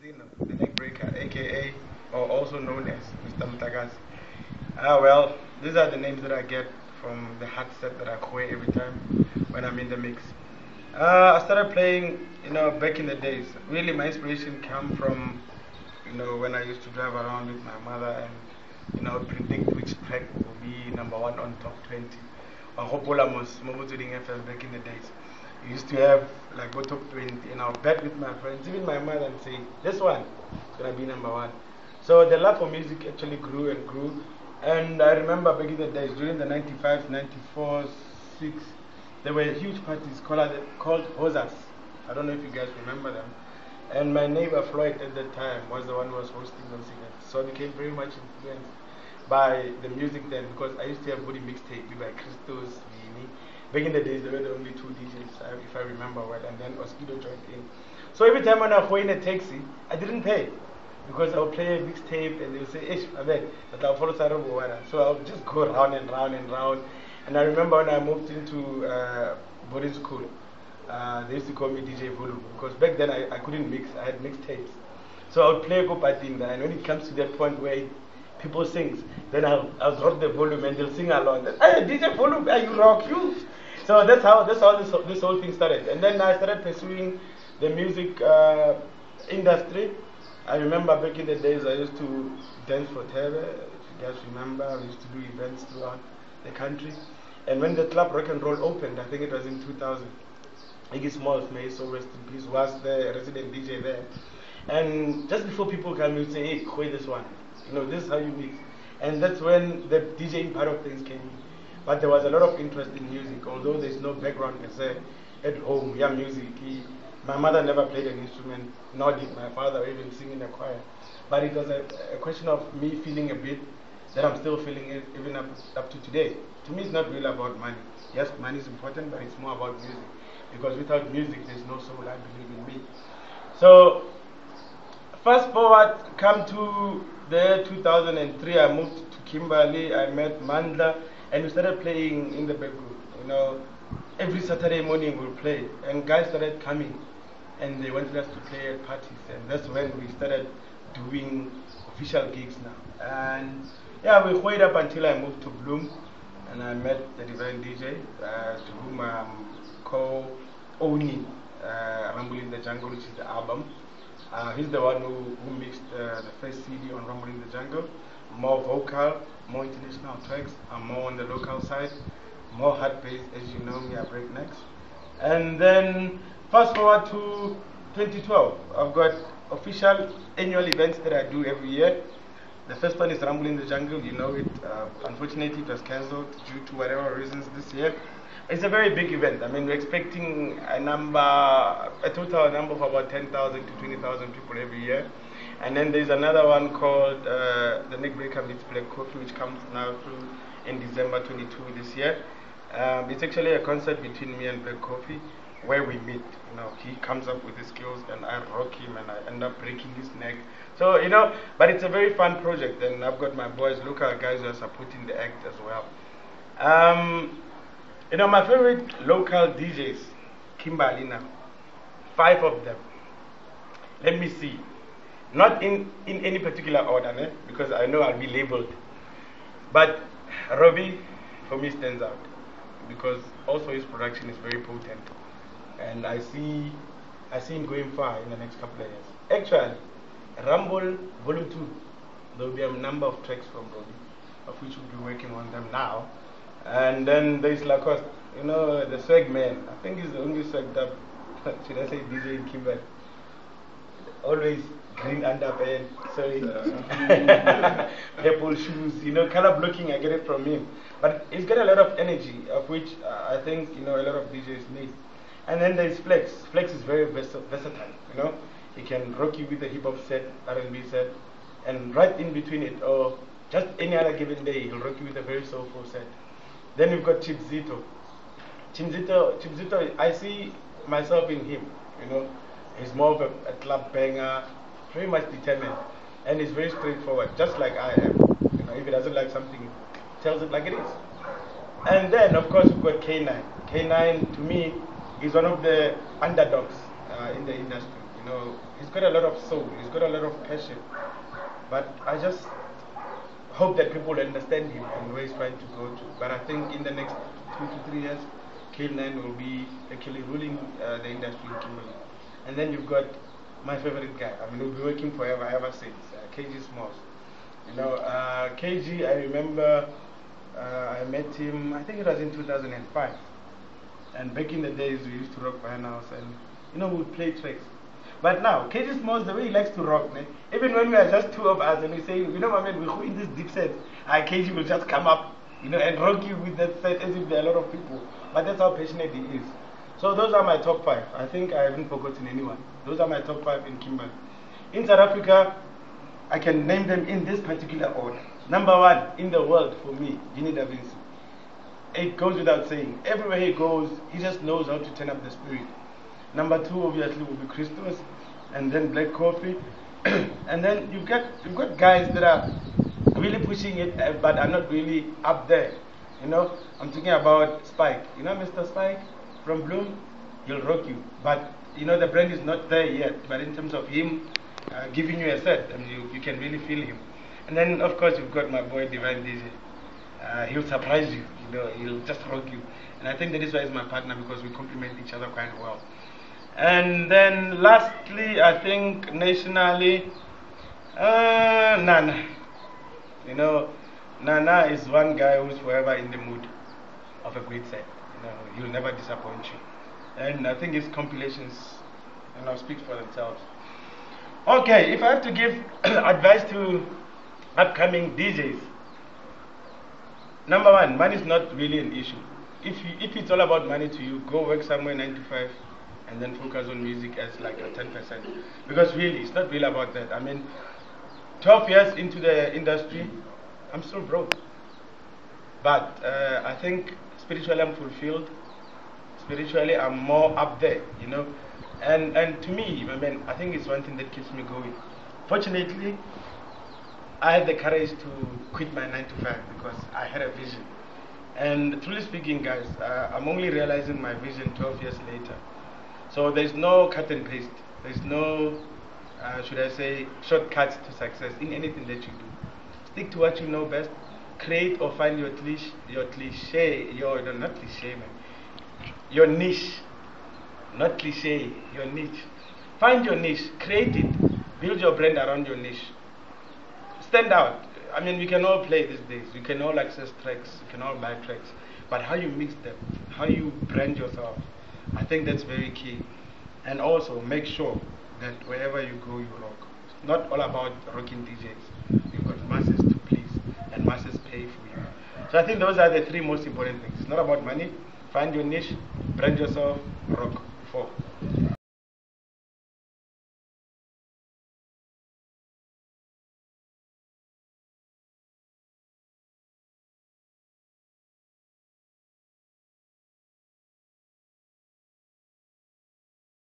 Zino, the neck breaker, aka or also known as Mr. Mutagas. Well, these are the names that I get from the hat set that I wear every time when I'm in the mix. I started playing, back in the days. Really, my inspiration came from, when I used to drive around with my mother and, predict which track will be number one on top 20. Hopola mos Mobuturing FM back in the days. We used to have like go top 20 and I'll bet with my friends, even my mother, and say, this one is going to be number one. So the love for music actually grew and grew. And I remember back in the days, during the 95, 94, 6, there were huge parties called Hosas. I don't know if you guys remember them. And my neighbor Floyd at that time was the one who was hosting those events. So I became very much influenced by the music then, because I used to have body mixtape by Christos, Vini. Back in the days, there were the only two DJs, if I remember well, and then Oskido joined in. So every time when I was in a taxi, I didn't pay, because I would play a mixtape and they would say, Ish, I bet, that I'll follow Sarabu. So I would just go round and round and round. And I remember when I moved into boarding school, they used to call me DJ Volume, because back then I couldn't mix, I had mixtapes. So I would play Gopatinda, and when it comes to that point where people sing, then I'll drop the volume and they'll sing along. Hey, DJ Volume, you rock, you! So that's how this whole thing started. And then I started pursuing the music industry. I remember back in the days I used to dance for Tebe. If you guys remember, we used to do events throughout the country. And when the club Rock and Roll opened, I think it was in 2000, Iggy Smalls, may so rest in peace, was the resident DJ there. And just before people come, you'd say, hey, play this one. This is how you mix. And that's when the DJing part of things came in. But there was a lot of interest in music, although there's no background per se at home. Yeah, music. My mother never played an instrument, nor did my father even sing in a choir. But it was a question of me feeling a bit that I'm still feeling it even up to today. To me, it's not really about money. Yes, money is important, but it's more about music. Because without music, there's no soul, I believe in me. So, fast forward, come to the 2003, I moved to Kimberley, I met Mandla, and we started playing in the back group. Every Saturday morning we'll play, and guys started coming, and they wanted us to play at parties, and that's when we started doing official gigs now. And yeah, we waited up until I moved to Bloom, and I met the Divine DJ, to whom I'm co-owning Rumble in the Jungle, which is the album. He's the one who mixed the first CD on Rumble in the Jungle. More vocal, more international tracks, and more on the local side, more hard-based. As you know me, I break necks. And then fast forward to 2012, I've got official annual events that I do every year. The first one is Rumble in the Jungle. You know it. Unfortunately, it was cancelled due to whatever reasons this year. It's a very big event. I mean, we're expecting a total number of about 10,000 to 20,000 people every year. And then there's another one called the Neck Breaker Meets Black Coffee, which comes now through in December 22 this year. It's actually a concert between me and Black Coffee where we meet. He comes up with his skills and I rock him and I end up breaking his neck. So, but it's a very fun project, and I've got my boys, local guys who are supporting the act as well. My favorite local DJs, Kimberley now, 5 of them. Let me see. Not in any particular order, because I know I'll be labeled. But Robbie, for me, stands out, because also his production is very potent. And I see him going far in the next couple of years. Actually, Rumble Volume 2, there will be a number of tracks from Robbie, of which we'll be working on them now. And then there's Lacoste, the swag man. I think he's the only swagged up, should I say, DJ in Kimberley. Always green underpants, sorry, purple shoes, color blocking, I get it from him. But he's got a lot of energy, of which I think, a lot of DJs need. And then there's Flex. Flex is very versatile, He can rock you with a hip hop set, R&B set, and right in between it, or just any other given day, he'll rock you with a very soulful set. Then we've got Chip Zito. Chip Zito, I see myself in him, He's more of a club banger, very much determined, and he's very straightforward, just like I am. If he doesn't like something, he tells it like it is. And then, of course, we've got K9. K9, to me, is one of the underdogs in the industry. You know, he's got a lot of soul. He's got a lot of passion. But I just hope that people understand him and where he's trying to go to. But I think in the next 2 to 3 years, K9 will be actually ruling the industry in Kimberley. And then you've got my favorite guy. I mean, we'll be working forever ever since, KG Smalls. You know, KG, I remember I met him, I think it was in 2005. And back in the days, we used to rock vinyls and, you know, we would play tracks. But now, KG Smalls, the way he likes to rock, man, even when we are just two of us and we say, you know what I mean, we're in this deep set, KG will just come up, you know, and rock you with that set as if there are a lot of people. But that's how passionate he is. So those are my top 5. I think I haven't forgotten anyone. Those are my top 5 in Kimberley. In South Africa, I can name them in this particular order. Number 1 in the world for me, Ginny Da Vinci. It goes without saying. Everywhere he goes, he just knows how to turn up the spirit. Number 2 obviously will be Christos, and then Black Coffee. And then you've got guys that are really pushing it, but are not really up there. You know, I'm talking about Spike. You know Mr. Spike from Bloom? He'll rock you. But, you know, the brand is not there yet. But in terms of him giving you a set, I mean, you can really feel him. And then, of course, you've got my boy Divine DJ. He'll surprise you. You know, he'll just rock you. And I think that is why he's my partner, because we complement each other quite well. And then lastly, I think nationally, Nana. You know, Nana is one guy who's forever in the mood of a great set. You know, he'll never disappoint you. And I think his compilations, you know, speak for themselves. Okay, if I have to give advice to upcoming DJs, number 1, money is not really an issue. If it's all about money to you, go work somewhere 9 to 5 and then focus on music as like a 10%. Because really, it's not really about that. I mean, 12 years into the industry, I'm still broke. But I think spiritually I'm fulfilled. Spiritually I'm more up there, you know. And to me, I mean, I think it's one thing that keeps me going. Fortunately, I had the courage to quit my 9 to 5 because I had a vision. And truly speaking, guys, I'm only realizing my vision 12 years later. So there's no cut and paste. There's no, should I say, shortcuts to success in anything that you do. Stick to what you know best. Create or find your niche, not cliche, your niche. Not cliche, your niche. Find your niche, create it, build your brand around your niche. Stand out. I mean, we can all play these days. We can all access tracks, we can all buy tracks. But how you mix them, how you brand yourself, I think that's very key. And also make sure that wherever you go, you rock. It's not all about rocking DJs. You've got masses to please, and masses pay for you. So I think those are the 3 most important things. It's not about money. Find your niche, brand yourself, rock. 4.